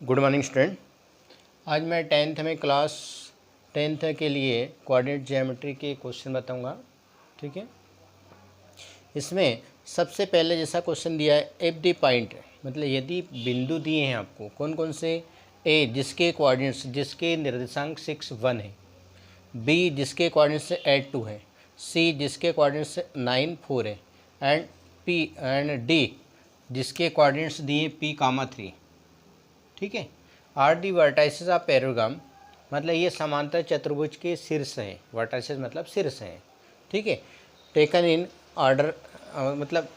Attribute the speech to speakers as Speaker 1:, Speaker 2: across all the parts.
Speaker 1: Good morning student. आज मैं tenth में क्लास टेंथ के लिए कोऑर्डिनेट ज्योमेट्री के क्वेश्चन बताऊंगा। ठीक है, इसमें सबसे पहले जैसा क्वेश्चन दिया है, इफ द पॉइंट, मतलब यदि बिंदु दिए हैं आपको कौन कौन से, ए जिसके कोऑर्डिनेट्स जिसके निर्देशांक 6 1 है, बी जिसके कोऑर्डिनेट्स 8 2 है, सी जिसके कोऑर्डिनेट्स 9 4 है, एंड पी एंड डी जिसके कोऑर्डिनेट्स दिए p, 3। ठीक है, आर दी वर्टाइसेस ऑफ पैराग्राम, मतलब ये समांतर चतुर्भुज के शीर्ष हैं। वर्टाइसेस मतलब शीर्ष हैं। ठीक है, टेकन इन ऑर्डर, मतलब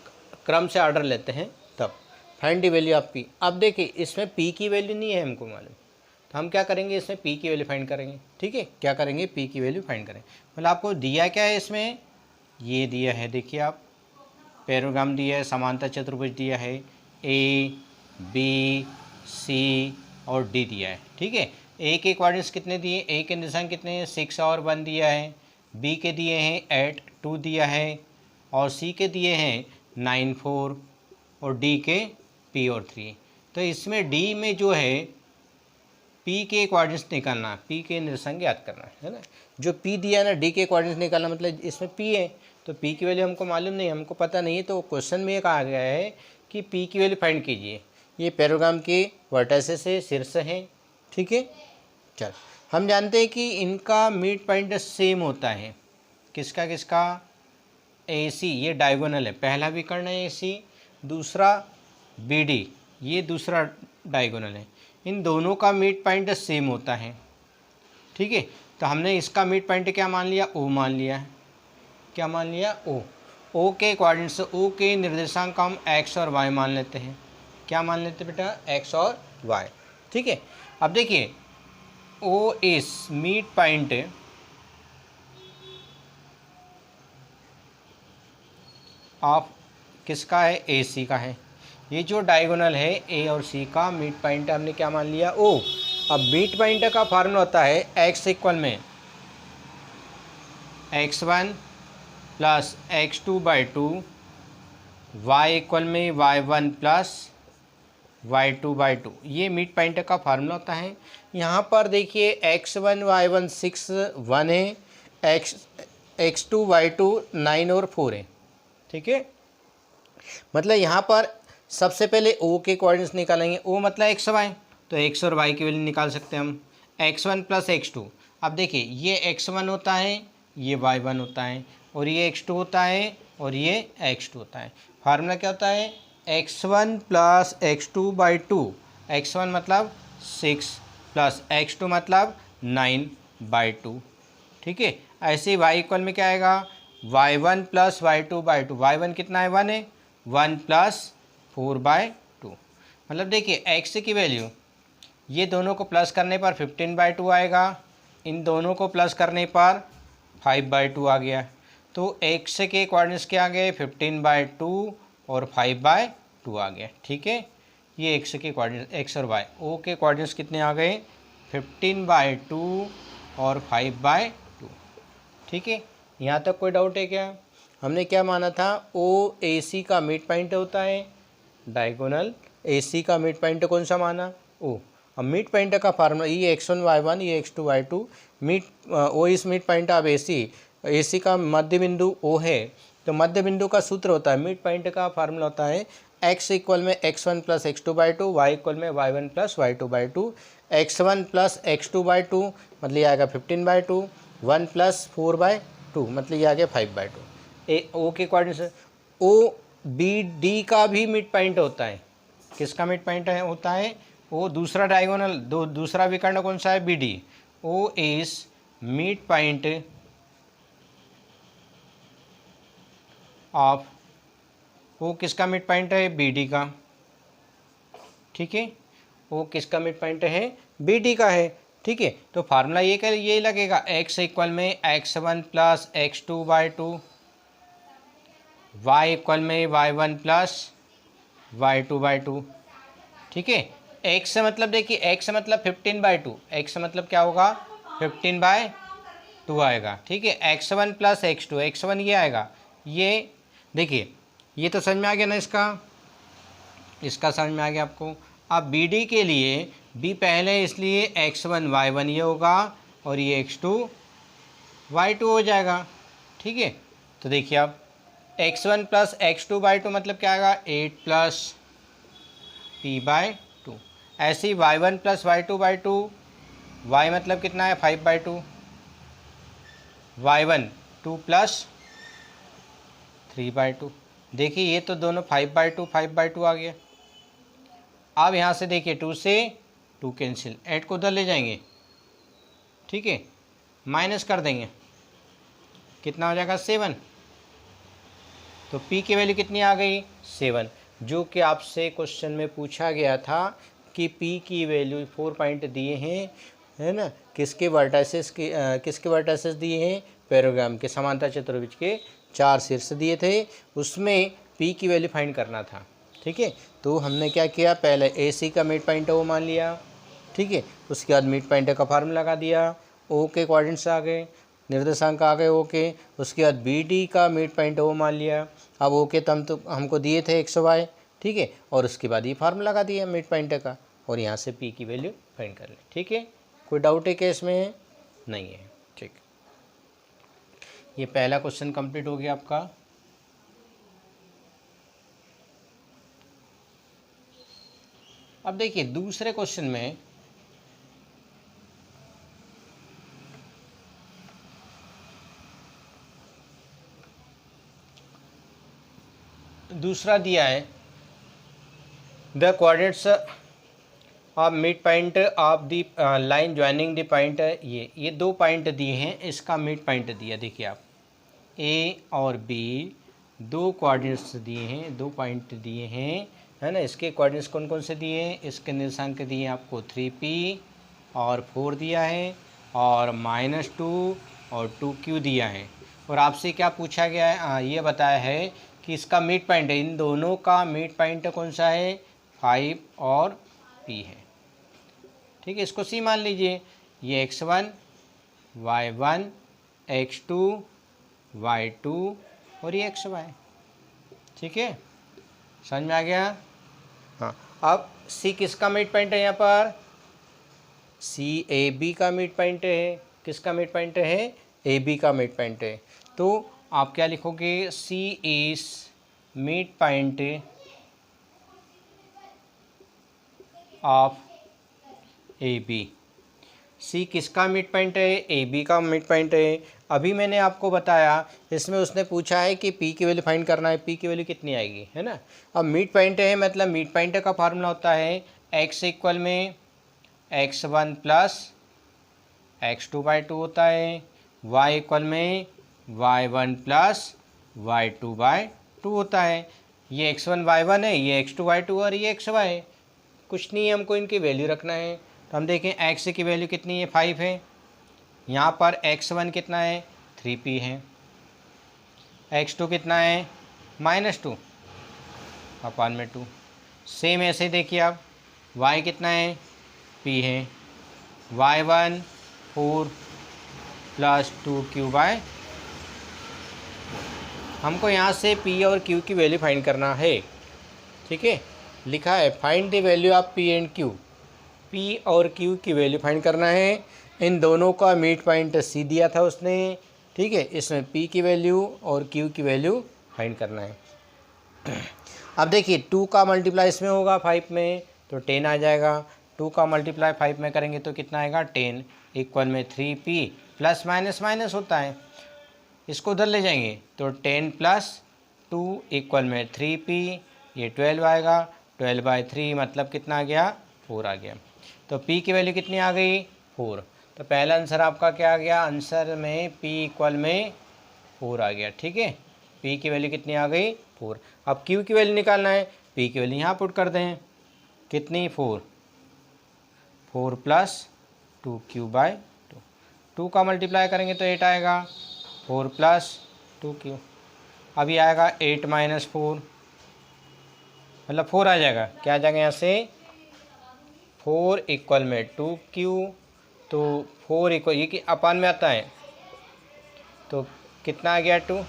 Speaker 1: क्रम से ऑर्डर लेते हैं तब। Find the value of P. अब देखिए इसमें पी की वैल्यू नहीं है हमको मालूम, तो हम क्या करेंगे, इसमें पी की वैल्यू फाइंड करेंगे। ठीक है, क्या करेंगे, पी की वैल्यू फाइंड करें। मतलब आपको दिया क्या है इसमें, ये दिया है, देखिए आप, पैराग्राम दिया है, समांतर चतुर्भुज दिया है, ए बी सी और डी दिया है। ठीक है, ए के कोऑर्डिनेट्स कितने दिए, ए के निर्देशांक कितने हैं, 6 और 1 दिया है, बी के दिए हैं 8 2 दिया है, और सी के दिए हैं 9 4, और डी के पी और 3। तो इसमें डी में जो है पी के कोऑर्डिनेट्स निकालना, पी के निर्देशांक याद करना है ना। जो पी दिया है ना, डी के कोऑर्डिनेट्स निकालना, मतलब इसमें पी है तो पी की वैल्यू हमको मालूम नहीं, हमको पता नहीं है, तो क्वेश्चन में ये कहा गया है कि पी की वैल्यू फाइंड कीजिए। ये पैराग्राम के वर्टाइसेस से शीर्ष हैं। ठीक है, चल हम जानते हैं कि इनका मिड पॉइंट सेम होता है। किसका किसका, ए सी, ये डायगोनल है, पहला विकर्ण है ए सी, दूसरा बी डी, ये दूसरा डायगोनल है। इन दोनों का मिड पॉइंट सेम होता है। ठीक है, तो हमने इसका मिड पॉइंट क्या मान लिया, ओ मान लिया। क्या मान लिया, ओ। ओ के कोऑर्डिनेट्स, ओ के निर्देशांक हम एक्स और वाई मान लेते हैं। क्या मान लेते बेटा, एक्स और वाई। ठीक है, अब देखिए ओ इस मिड पॉइंट ऑफ किसका है, ए सी का है। ये जो डायगोनल है ए और सी का मिड पॉइंट हमने क्या मान लिया, ओ। अब मिड पॉइंट का फार्मूला होता है एक्स इक्वल में x1 plus x2/2, y equal में y1 प्लस y2/2। ये मिड पॉइंट का फार्मूला होता है। यहाँ पर देखिए x1 y1 6 1 है, x2 y2 9 और 4 है। ठीक है, मतलब यहाँ पर सबसे पहले o के कोऑर्डिनेट्स निकालेंगे। o मतलब x y, तो x और y की वैल्यू निकाल सकते हैं हम। x1 प्लस x2, अब देखिए ये x1 होता है, ये y1 होता है, और ये x2 होता है, और ये x2 होता है। फार्मूला क्या होता है, x1 प्लस x2/2। x1 मतलब 6 प्लस x2 मतलब 9/2। ठीक है, ऐसे y इक्वल में क्या आएगा, y1 प्लस y2/2। y1 कितना है, 1 है, 1 प्लस 4/2। मतलब देखिए x की वैल्यू, ये दोनों को प्लस करने पर 15/2 आएगा, इन दोनों को प्लस करने पर 5/2 आ गया। तो x के कोऑर्डिनेट्स क्या आ गए, 15/2 और 5/2 आ गया। ठीक है, ये x के कोऑर्डिनेट्स, x और y। o के कोऑर्डिनेट्स कितने आ गए, 15/2 और 5/2। ठीक है, यहाँ तक कोई डाउट है क्या। हमने क्या माना था, ओ ए सी का मिड पॉइंट होता है, डायगोनल ए सी का मिड पॉइंट कौन सा माना, ओ। अब मिड पॉइंट का फार्मूला, ये x1 y1, ये x2 y2, मिड ओ इस मिड पॉइंट ऑफ ए सी का मध्य बिंदु ओ है, तो मध्य बिंदु का सूत्र होता है, मिड पॉइंट का फार्मूला होता है x इक्वल में x1 plus x2/2, y equal में y1 plus y2/2। x1 plus x2/2 मतलब ये आएगा 15/2, 1 प्लस 4/2 मतलब ये आ गया 5/2। ए ओ के कोऑर्डिनेट्स, ओ बी डी का भी मिड पॉइंट होता है। किसका मिड पॉइंट है, होता है ओ, दूसरा डायगोनल, दूसरा विकर्ण कौन सा है, B D. O is mid point of, O किसका मिड पॉइंट है, बी डी का। ठीक है, ओ किसका मिड पॉइंट है, बी डी का है। ठीक है, तो फार्मूला ये लगेगा, x इक्वल में x1 plus x2/2, y equal में y1 प्लस y2/2। ठीक है, x मतलब देखिए, x मतलब 15/2, x मतलब क्या होगा, 15/2 आएगा। ठीक है, x1 प्लस x2, x1 ये आएगा, ये देखिए, ये तो समझ में आ गया ना, इसका समझ में आ गया आपको। अब बी डी के लिए बी पहले है इसलिए x1 y1 ये होगा और ये x2 y2 हो जाएगा। ठीक है, तो देखिए अब x1 प्लस x2/2 मतलब क्या आएगा 8 प्लस p/2। ऐसे ही y1 प्लस y2/2 y मतलब कितना है 5/2 y1 2 प्लस 3/2। देखिए ये तो दोनों 5/2 आ गया। अब यहाँ से देखिए 2 से 2 कैंसिल, 8 को उधर ले जाएंगे। ठीक है, माइनस कर देंगे, कितना हो जाएगा 7। तो p की वैल्यू कितनी आ गई 7, जो कि आपसे क्वेश्चन में पूछा गया था कि p की वैल्यू 4 पॉइंट दिए हैं, है ना, किसके वर्टाइसेस दिए हैं, पैराग्राम के समांतर चतुर्भुज के 4 शीर्ष दिए थे, उसमें p की वैल्यू फाइंड करना था। ठीक है, तो हमने क्या किया, पहले AC का मिड पॉइंट है वो मान लिया। ठीक है, उसके बाद मिड पॉइंट का फार्मूला लगा दिया, O के कोऑर्डिनेट्स आ गए, निर्देशांक आ गए O के। उसके बाद BD का मिड पॉइंट वो मान लिया। अब O के तम तो हमको दिए थे x y। ठीक है, और उसके बाद ये फार्मूला लगा दिया मिड पॉइंट का, और यहाँ से p की वैल्यू फाइंड कर लें। ठीक है, कोई डाउट है केस में? नहीं है। ठीक, ये पहला क्वेश्चन कंप्लीट हो गया आपका। अब देखिए दूसरे क्वेश्चन में दूसरा दिया है the coordinates of mid point of the line joining the point. ये 2 पॉइंट दिए हैं, इसका मिड पॉइंट दिया। देखिए आप A और B 2 कोऑर्डिनेट्स दिए हैं, 2 पॉइंट दिए हैं, है ना। इसके कोऑर्डिनेट्स कौन कौन से दिए हैं, इसके निर्देशांक दिए हैं आपको 3p और 4 दिया है, और -2 और 2q दिया है। और आपसे क्या पूछा गया है, ये बताया है कि इसका मिड पॉइंट है, इन दोनों का मिड पॉइंट कौन सा है 5 और p है। ठीक है, इसको c मान लीजिए। ये x1 y1 x2 y2 और ये xy। ठीक है, समझ में आ गया? हाँ, अब c किसका मिड पॉइंट है, यहाँ पर c AB का मिड पॉइंट है। किसका मिड पॉइंट है, AB का मिड पॉइंट है। तो आप क्या लिखोगे, c is mid point of AB। C किसका मिड पॉइंट है, AB का मिड पॉइंट है। अभी मैंने आपको बताया, इसमें उसने पूछा है कि P की वैल्यू फाइंड करना है, P की वैल्यू कितनी आएगी, है ना। अब मिड पॉइंट है, मतलब मिड पॉइंट का फार्मूला होता है x इक्वल में x1 प्लस x2/2 होता है, y इक्वल में y1 प्लस y2/2 होता है। ये x1 y1 है, ये x2 y2 और ये xy है। कुछ नहीं है, हमको इनकी वैल्यू रखना है। तो हम देखें x की वैल्यू कितनी है 5 है, यहाँ पर x1 कितना है 3p है, x2 कितना है -2 अपान में 2। सेम ऐसे देखिए आप y कितना है p है, y1 4 प्लस 2q/। हमको यहाँ से p और q की वैल्यू फाइंड करना है। ठीक है, लिखा है find the value of p and q। p और q की वैल्यू फाइंड करना है। इन दोनों का मिड पॉइंट c दिया था उसने। ठीक है, इसमें p की वैल्यू और q की वैल्यू फाइंड करना है। अब देखिए 2 का मल्टीप्लाई इसमें होगा 5 में तो 10 आ जाएगा। 2 का मल्टीप्लाई 5 में करेंगे तो कितना आएगा 10 इक्वल में 3p प्लस माइनस माइनस होता है, इसको उधर ले जाएंगे तो 10 प्लस 2 इक्वल में 3p, ये 12 आएगा। 12/3 मतलब कितना आ गया 4 आ गया। तो p की वैल्यू कितनी आ गई 4। तो पहला आंसर आपका क्या आ गया, आंसर में p इक्वल में 4 आ गया। ठीक है, p की वैल्यू कितनी आ गई 4। अब q की वैल्यू निकालना है, p की वैल्यू यहाँ पुट कर दें, कितनी 4 प्लस 2q/2। 2 का मल्टीप्लाई करेंगे तो 8 आएगा, 4 प्लस 2q। अभी आएगा 8 माइनस 4 मतलब 4 आ जाएगा। क्या आ जाएगा यहाँ से 4 इक्वल में 2q। तो 4 इक्वल ये कि अपान में आता है तो कितना आ गया 2।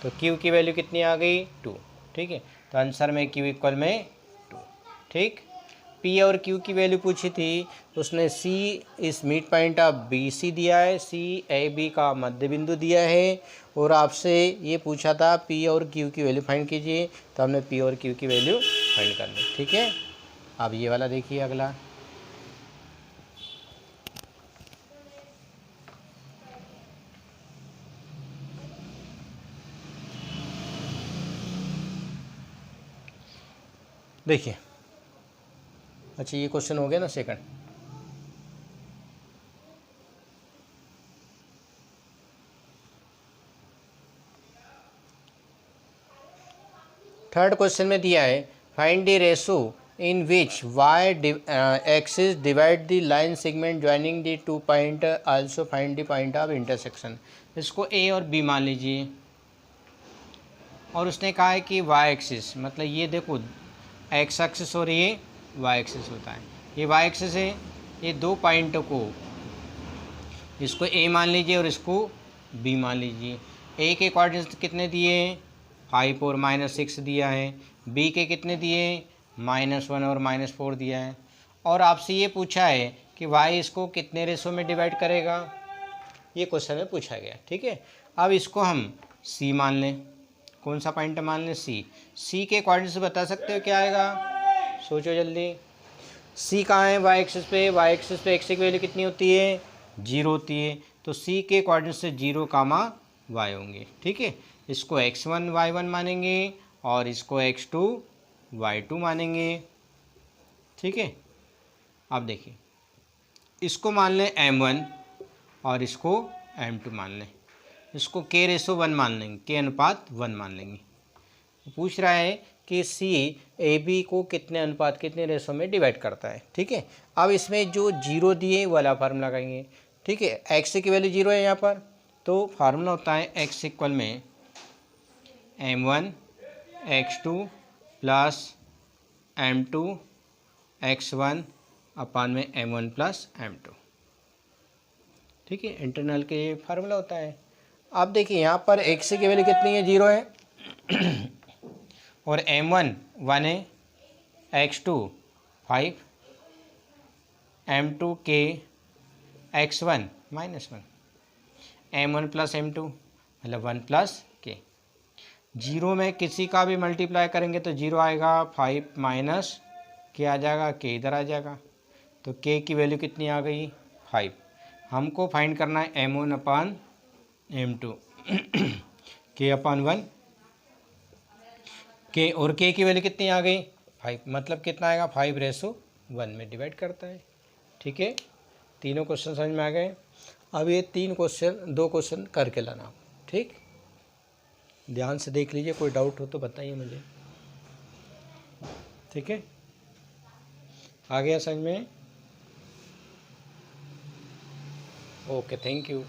Speaker 1: तो q की वैल्यू कितनी आ गई 2। ठीक है, तो आंसर में q इक्वल में 2। ठीक, पी और क्यू की वैल्यू पूछी थी तो उसने C is mid point of B C दिया है, सी ए बी का मध्य बिंदु दिया है, और आपसे ये पूछा था पी और क्यू की वैल्यू फाइंड कीजिए, तो हमने पी और क्यू की वैल्यू फाइंड कर ली। ठीक है, अब ये वाला देखिए अगला। देखिए, अच्छा ये क्वेश्चन हो गया ना सेकंड। थर्ड क्वेश्चन में दिया है find the ratio in which Y axis divide the line segment joining the two point, also find the point of intersection. इसको ए और बी मान लीजिए, और उसने कहा है कि वाई एक्सिस मतलब ये देखो एक्स एक्सिस और ये वाई एक्सिस होता है, ये वाई एक्सिस है, ये दो पॉइंट को इसको ए मान लीजिए और इसको बी मान लीजिए। ए के कोऑर्डिनेट्स कितने दिए हैं, 5 और -6 दिया है, बी के कितने दिए, -1 और -4 दिया है, और आपसे ये पूछा है कि वाई इसको कितने रेशो में डिवाइड करेगा, ये क्वेश्चन में पूछा गया। ठीक है, अब इसको हम सी मान लें, कौन सा पॉइंट मान लें, सी। सी के कोऑर्डिनेट्स बता सकते हो क्या आएगा, सोचो जल्दी। सी कहाँ है, वाई एक्सिस पे, वाई एक्सिस पे एक्स की वैल्यू कितनी होती है, 0 होती है, तो सी के कोऑर्डिनेट से 0 कामा वाई होंगे। ठीक है, इसको x1 y1 मानेंगे और इसको x2 y2 मानेंगे। ठीक है, अब देखिए इसको मान लें m1 और इसको m2 मान लें, इसको k रेशो 1 मान लेंगे, k अनुपात 1 मान लेंगे। पूछ रहा है कि सी ए बी को कितने अनुपात कितने रेशो में डिवाइड करता है। ठीक है, अब इसमें जो 0 दिए वाला फार्मूला लगाएंगे। ठीक है, एक्स की वैल्यू 0 है यहाँ पर, तो फार्मूला होता है एक्स इक्वल में m1 x2 plus m2 x1 अपान में m1 प्लस m2। ठीक है, इंटरनल के ये फार्मूला होता है। अब देखिए यहाँ पर एक्स की वैल्यू कितनी है, 0 है, और m1 1 है, x2 5, m2 k, x1 -1, m1 plus m2 मतलब 1 प्लस k। 0 में किसी का भी मल्टीप्लाई करेंगे तो 0 आएगा, 5 माइनस k आ जाएगा, k इधर आ जाएगा, तो k की वैल्यू कितनी आ गई, 5। हमको फाइंड करना है m1 अपान m2 k अपान 1 k, और k की वैल्यू कितनी आ गई, 5, मतलब कितना आएगा, 5:1 में डिवाइड करता है। ठीक है, तीनों क्वेश्चन समझ में आ गए। अब ये 2 क्वेश्चन करके लाना। ठीक, ध्यान से देख लीजिए, कोई डाउट हो तो बताइए मुझे। ठीक है, आ गया समझ में? Okay, thank you.